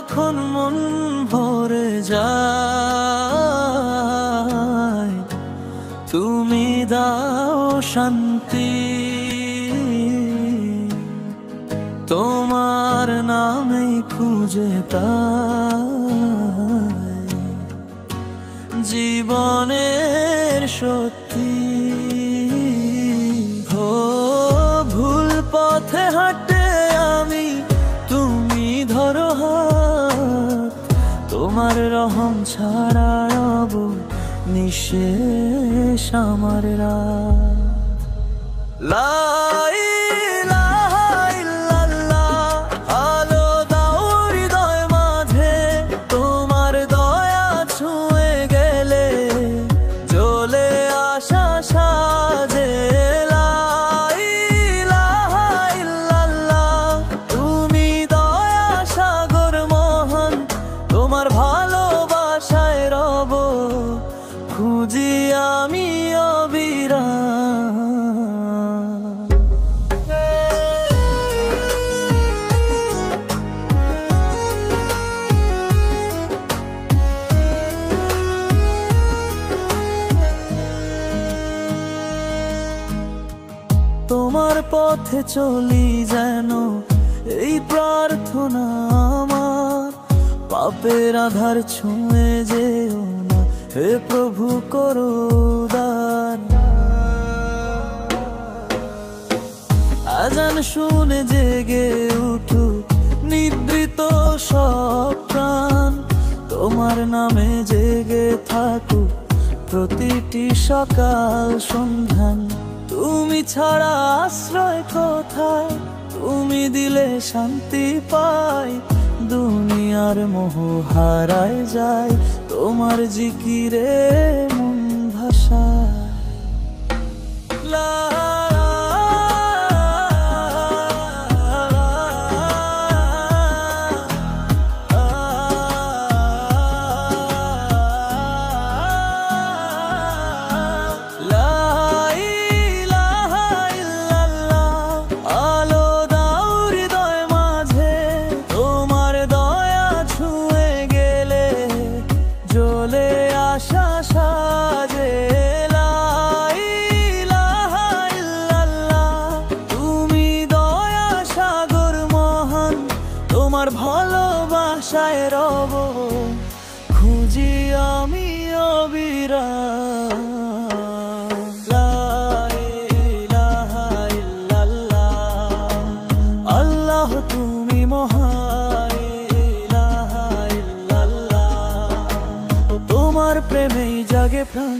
যখন মন ভরে যায়, তুমি দাও শান্তি। তোমার নামেই খুঁজে পাই জীবনের সত্যি। ভুল পথে হাঁটে আমি, তুমি ধরো হাত। তোমার রহম ছাড়া রব নিঃশেষ আমার রাত। লা ইলাহা ইল্লাল্লাহ, আলো দাও হৃদয় মাঝে। তোমার দয়া ছুঁয়ে গেলে জ্বলে আসা সাজে। লা ইলাহা ইল্লাল্লাহ, তুমি দয়া সাগর মহান। তোমার ভালোবাসায় রব খুঁজি আমি অবিরাম। তোমার পথে চলি যেন এই প্রার্থনা আমার। পাপের আধার ছুঁয়ে যেও না, হে প্রভু করো দান। আজান শুনে জেগে উঠুক নিদ্রিত সব প্রাণ। তোমার নামে জেগে থাকুক প্রতিটি সকাল সন্ধ্যান। তুমি ছাড়া আশ্রয় কোথায়, তুমি দিলে শান্তি পাই। দুনিয়ার মোহ হারায় যায়, তোমার জিকিরে মন ভাষায়। তোমার ভালোবাসায় রব খুঁজি আমি অবিরাম। লা ইলাহা ইল্লাল্লাহ, আল্লাহ তুমি মহান। ইলাহা ইল্লাল্লাহ, তোমার প্রেমেই জাগে প্রাণ।